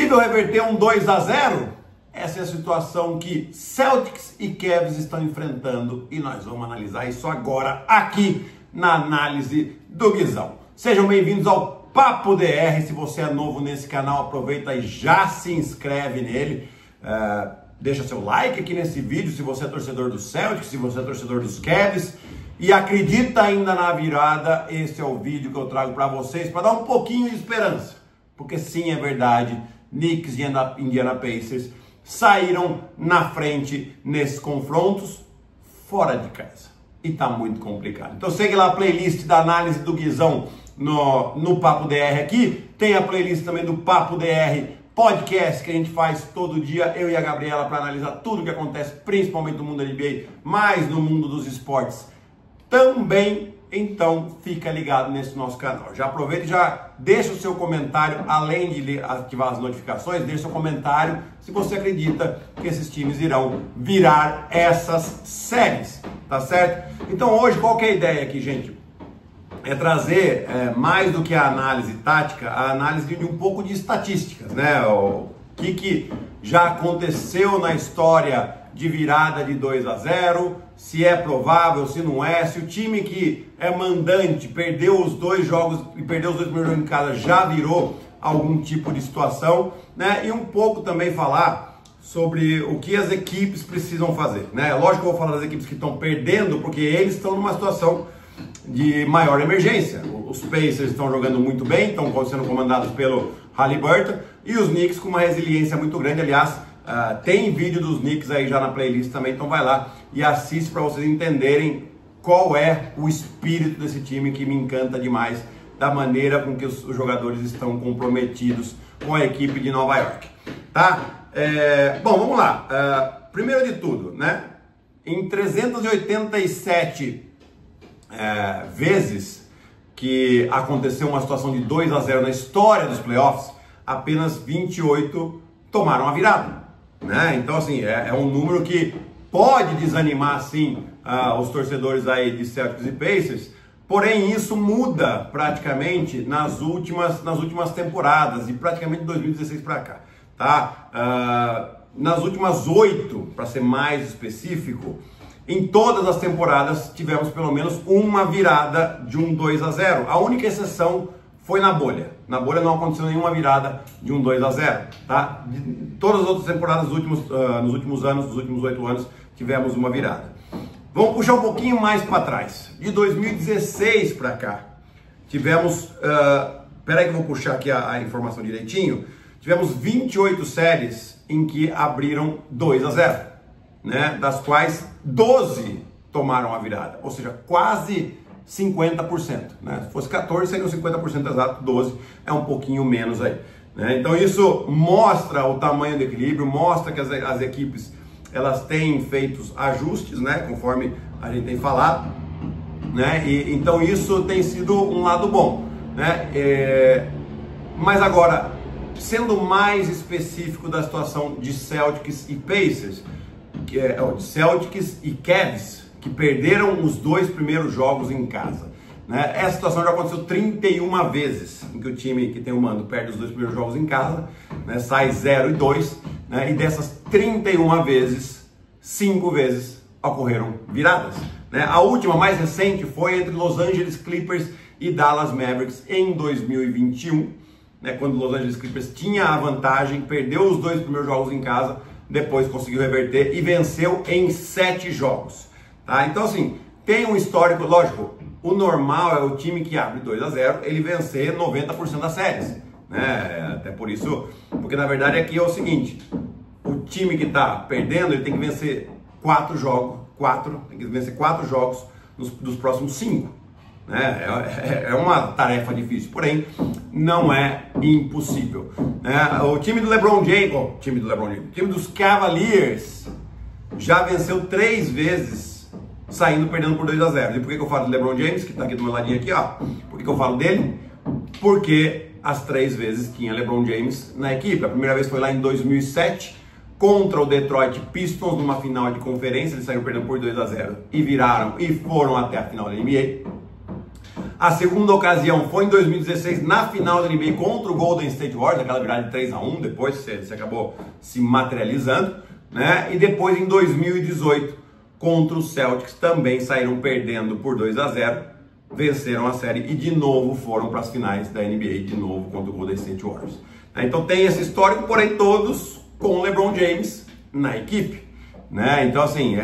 possível reverter um 2-0? Essa é a situação que Celtics e Cavs estão enfrentando e nós vamos analisar isso agora aqui na análise do Guizão. Sejam bem-vindos ao Papo DR. Se você é novo nesse canal, aproveita e já se inscreve nele. Deixa seu like aqui nesse vídeo se você é torcedor do Celtics, se você é torcedor dos Cavs e acredita ainda na virada. Esse é o vídeo que eu trago para vocês para dar um pouquinho de esperança, porque sim, é verdade, Knicks e Indiana Pacers saíram na frente nesses confrontos fora de casa e tá muito complicado. Então segue lá a playlist da análise do Guizão no Papo DR aqui, tem a playlist também do Papo DR podcast que a gente faz todo dia, eu e a Gabriela, para analisar tudo o que acontece, principalmente no mundo da NBA, mas no mundo dos esportes também. Então fica ligado nesse nosso canal. Já aproveita e já deixa o seu comentário, além de ativar as notificações, deixa o seu comentário se você acredita que esses times irão virar essas séries, tá certo? Então hoje qual que é a ideia aqui, gente? É trazer mais do que a análise tática, a análise de um pouco de estatísticas, né? O que já aconteceu na história de virada de 2-0, se é provável, se não é, se o time que é mandante perdeu os dois jogos e perdeu os dois primeiros jogos em casa já virou algum tipo de situação, né? E um pouco também falar sobre o que as equipes precisam fazer, né? Lógico que eu vou falar das equipes que estão perdendo, porque eles estão numa situação de maior emergência. Os Pacers estão jogando muito bem, estão sendo comandados pelo Haliburton, e os Knicks com uma resiliência muito grande. Aliás, tem vídeo dos Knicks aí já na playlist também, então vai lá e assiste para vocês entenderem qual é o espírito desse time, que me encanta demais, da maneira com que os jogadores estão comprometidos com a equipe de Nova York, tá? Bom, vamos lá. Primeiro de tudo, né? Em 387 vezes que aconteceu uma situação de 2-0 na história dos playoffs, apenas 28 tomaram a virada, né? Então assim, é um número que pode desanimar sim os torcedores aí de Celtics e Pacers, porém isso muda praticamente nas últimas temporadas e praticamente de 2016 para cá, tá? Nas últimas 8, para ser mais específico, em todas as temporadas tivemos pelo menos uma virada de um 2-0. A única exceção foi na bolha. Na bolha não aconteceu nenhuma virada de um 2-0, tá? Todas as outras temporadas nos últimos anos, nos últimos 8 anos, tivemos uma virada. Vamos puxar um pouquinho mais para trás. De 2016 para cá, tivemos... Peraí que eu vou puxar aqui a informação direitinho. Tivemos 28 séries em que abriram 2-0, né? Das quais 12 tomaram a virada, ou seja, quase 50%, né? Se fosse 14, seria 50% exato, 12 é um pouquinho menos aí, né? Então isso mostra o tamanho do equilíbrio, mostra que as equipes elas têm feito ajustes, né? Conforme a gente tem falado, né? E então isso tem sido um lado bom, né? Mas agora, sendo mais específico da situação de Celtics e Pacers, Celtics e Cavs, que perderam os dois primeiros jogos em casa, né? Essa situação já aconteceu 31 vezes em que o time que tem o mando perde os dois primeiros jogos em casa, né? Sai 0-2, né? E dessas 31 vezes, 5 vezes ocorreram viradas, né? A última, mais recente, foi entre Los Angeles Clippers e Dallas Mavericks em 2021, né? Quando Los Angeles Clippers tinha a vantagem, perdeu os dois primeiros jogos em casa, depois conseguiu reverter e venceu em 7 jogos, tá? Então assim, tem um histórico, lógico, o normal é o time que abre 2-0, ele vencer 90% das séries, né? Até por isso, porque na verdade aqui é o seguinte, o time que tá perdendo, ele tem que vencer 4 jogos dos próximos 5, né? É uma tarefa difícil, porém não é impossível, né? O time do LeBron James, o time dos Cavaliers já venceu 3 vezes saindo perdendo por 2-0. E por que eu falo do LeBron James, que tá aqui do meu ladinho aqui, ó? Por que eu falo dele? Porque as 3 vezes tinha LeBron James na equipe. A primeira vez foi lá em 2007 contra o Detroit Pistons numa final de conferência, eles saíram perdendo por 2-0 e viraram e foram até a final da NBA. A segunda ocasião foi em 2016, na final da NBA contra o Golden State Warriors, aquela virada de 3-1, depois você acabou se materializando, né? E depois em 2018, contra o Celtics, também saíram perdendo por 2-0, venceram a série e de novo foram para as finais da NBA, de novo contra o Golden State Warriors. Então tem esse histórico, porém todos com o LeBron James na equipe, né? Então assim,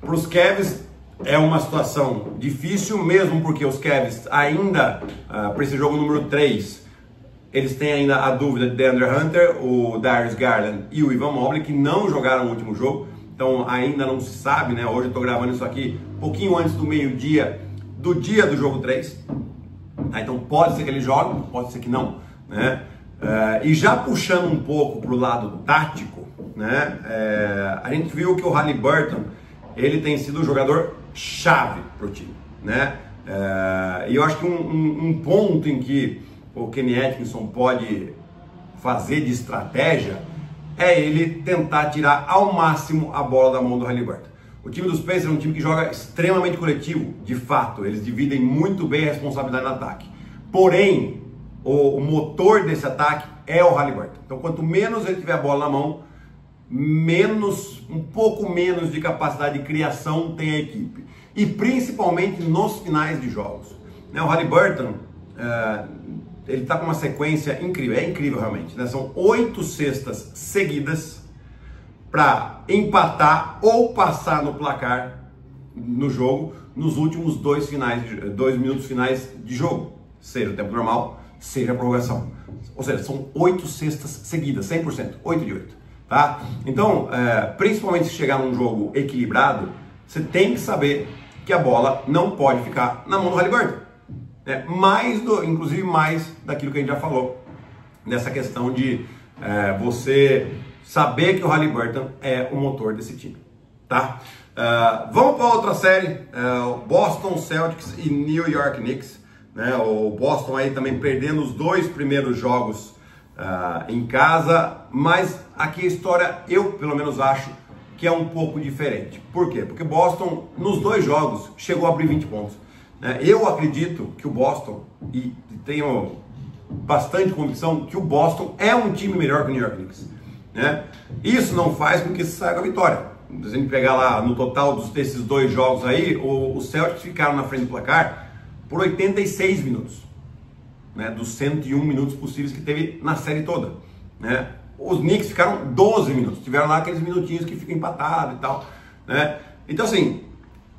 para os Cavs é uma situação difícil, mesmo porque os Cavs ainda, para esse jogo número 3, eles têm ainda a dúvida de DeAndre Hunter, o Darius Garland e o Evan Mobley, que não jogaram o último jogo, então ainda não se sabe, né? Hoje eu estou gravando isso aqui um pouquinho antes do meio-dia do dia do jogo 3, tá? Então pode ser que eles joguem, pode ser que não, né? E já puxando um pouco para o lado tático, né? A gente viu que o Haliburton, ele tem sido o jogador chave para o time, né? E eu acho que um ponto em que o Kenny Atkinson pode fazer de estratégia é ele tentar tirar ao máximo a bola da mão do Haliburton. O time dos Pacers é um time que joga extremamente coletivo, de fato, eles dividem muito bem a responsabilidade no ataque. Porém, o motor desse ataque é o Haliburton. Então, quanto menos ele tiver a bola na mão, um pouco menos de capacidade de criação tem a equipe. E principalmente nos finais de jogos. O Haliburton, ele está com uma sequência incrível, é incrível realmente, né? São 8 cestas seguidas para empatar ou passar no placar no jogo nos últimos 2 minutos finais de jogo, seja o tempo normal, seja a prorrogação. Ou seja, são 8 cestas seguidas, 100%, 8 de 8. Tá? Então, principalmente se chegar num jogo equilibrado, você tem que saber que a bola não pode ficar na mão do Haliburton. Inclusive mais daquilo que a gente já falou, nessa questão de você saber que o Haliburton é o motor desse time. Tá? Vamos para outra série, Boston Celtics e New York Knicks. Né? O Boston aí também perdendo os 2 primeiros jogos em casa, mas aqui a história, eu pelo menos acho que é um pouco diferente. Por quê? Porque Boston, nos 2 jogos, chegou a abrir 20 pontos. Eu acredito que o Boston, e tenho bastante convicção, que o Boston é um time melhor que o New York Knicks. Né? Isso não faz com que se saia a vitória. Se a gente pegar lá no total desses 2 jogos aí, os Celtics ficaram na frente do placar por 86 minutos. Né, dos 101 minutos possíveis que teve na série toda, né? Os Knicks ficaram 12 minutos, tiveram lá aqueles minutinhos que ficam empatados e tal, né? Então assim,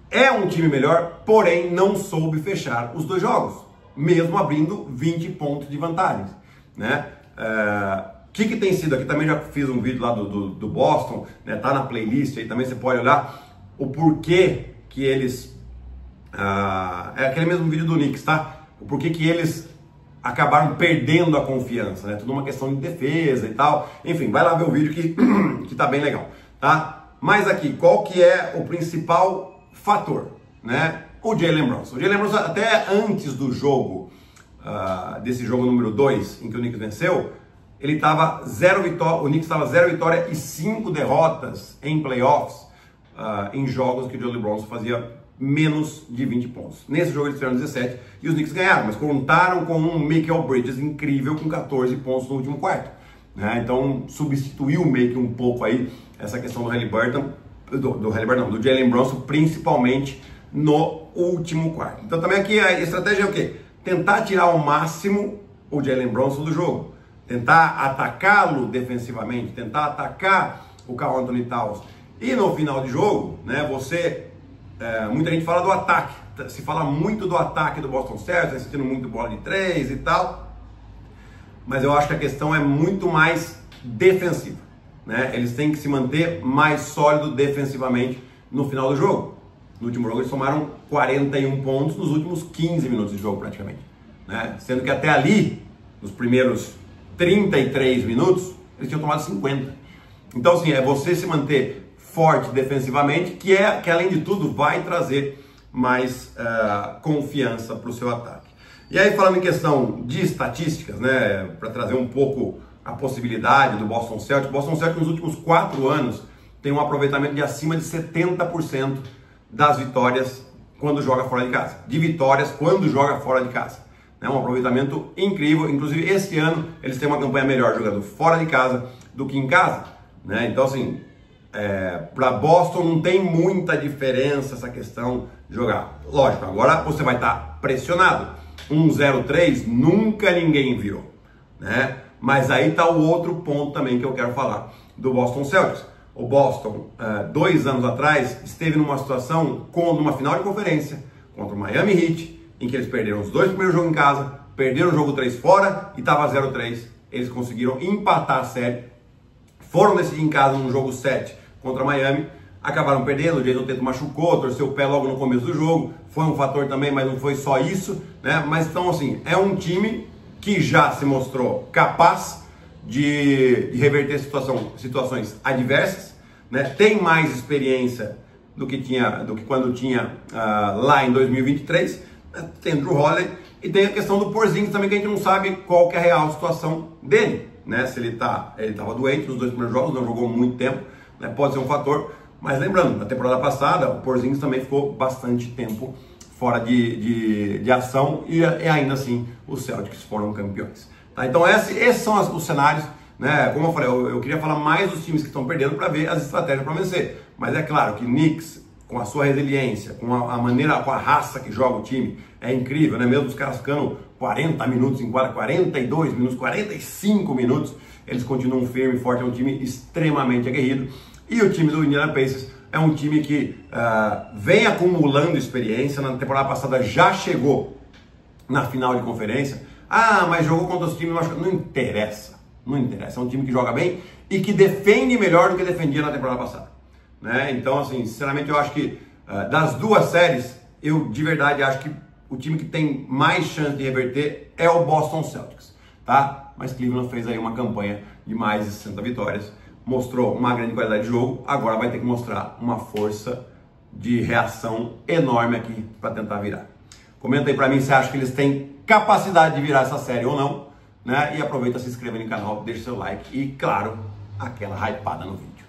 é um time melhor, porém não soube fechar os 2 jogos, mesmo abrindo 20 pontos de vantagem, né? Que tem sido aqui, também já fiz um vídeo lá do Boston, né? Tá na playlist aí, também você pode olhar o porquê que eles, é aquele mesmo vídeo do Knicks, tá? O porquê que eles acabaram perdendo a confiança, né? Tudo uma questão de defesa e tal. Enfim, vai lá ver o vídeo que tá bem legal, tá? Mas aqui, qual que é o principal fator, né? O Jalen Brunson. O Jalen Brunson, até antes do jogo, desse jogo número 2, em que o Knicks venceu, ele estava 0 vitória, o Knicks estava 0 vitória e 5 derrotas em playoffs, em jogos que o Jalen Brunson fazia menos de 20 pontos. Nesse jogo eles fizeram 17 e os Knicks ganharam, mas contaram com um Mikal Bridges incrível com 14 pontos no último quarto. Né? Então substituiu meio que um pouco aí essa questão do Haliburton, do Jalen Brunson, principalmente no último quarto. Então também aqui a estratégia é o quê? Tentar tirar ao máximo o Jalen Brunson do jogo, tentar atacá-lo defensivamente, tentar atacar o Karl Anthony Towns. E no final de jogo, né, muita gente fala do ataque, se fala muito do ataque do Boston Celtics, assistindo muito bola de 3 e tal, mas eu acho que a questão é muito mais defensiva, né? Eles têm que se manter mais sólido defensivamente no final do jogo. No último jogo eles tomaram 41 pontos nos últimos 15 minutos de jogo praticamente, né? Sendo que até ali, nos primeiros 33 minutos, eles tinham tomado 50. Então assim, é você se manter forte defensivamente, que além de tudo vai trazer mais confiança para o seu ataque. E aí, falando em questão de estatísticas, né, para trazer um pouco a possibilidade do Boston Celtics, nos últimos 4 anos tem um aproveitamento de acima de 70% das vitórias quando joga fora de casa, de vitórias quando joga fora de casa. É um aproveitamento incrível, inclusive esse ano eles têm uma campanha melhor jogando fora de casa do que em casa, né? Então assim, para Boston não tem muita diferença essa questão de jogar. Lógico, agora você vai estar pressionado. 1-0-3 nunca ninguém viu, né? Mas aí está o outro ponto também que eu quero falar do Boston Celtics. O Boston, 2 anos atrás, esteve numa situação numa final de conferência contra o Miami Heat, em que eles perderam os 2 primeiros jogos em casa, perderam o jogo 3 fora e estava 0-3. Eles conseguiram empatar a série, foram decidir em casa no jogo 7 contra Miami, acabaram perdendo, o Jason Tatum machucou, torceu o pé logo no começo do jogo, foi um fator também, mas não foi só isso, né? Mas então assim, é um time que já se mostrou capaz de reverter situações adversas, né? Tem mais experiência do que quando tinha lá em 2023, né? Tem o Jrue Holiday e tem a questão do Porzingis também, que a gente não sabe qual que é a real situação dele, né? Se ele estava doente nos 2 primeiros jogos, não jogou muito tempo, né? Pode ser um fator, mas lembrando, na temporada passada o Porzingis também ficou bastante tempo fora de ação e ainda assim os Celtics foram campeões. Tá? Então esses são os cenários, né? Como eu falei, eu queria falar mais dos times que estão perdendo para ver as estratégias para vencer. Mas é claro que Knicks, com a sua resiliência, com a maneira, com a raça que joga o time, é incrível, né? Mesmo os caras ficando 40 minutos em quadra, 42 minutos, 45 minutos, eles continuam firme e forte, é um time extremamente aguerrido. E o time do Indiana Pacers é um time que vem acumulando experiência. Na temporada passada já chegou na final de conferência. Mas jogou contra os times machucados. Não interessa, não interessa. É um time que joga bem e que defende melhor do que defendia na temporada passada, né? Então, assim, sinceramente, eu acho que das 2 séries, eu de verdade acho que o time que tem mais chance de reverter é o Boston Celtics, tá? Mas Cleveland fez aí uma campanha de mais de 60 vitórias. Mostrou uma grande qualidade de jogo, agora vai ter que mostrar uma força de reação enorme aqui para tentar virar. Comenta aí para mim se acha que eles têm capacidade de virar essa série ou não, né? E aproveita, se inscreva no canal, deixa seu like e, claro, aquela hypada no vídeo.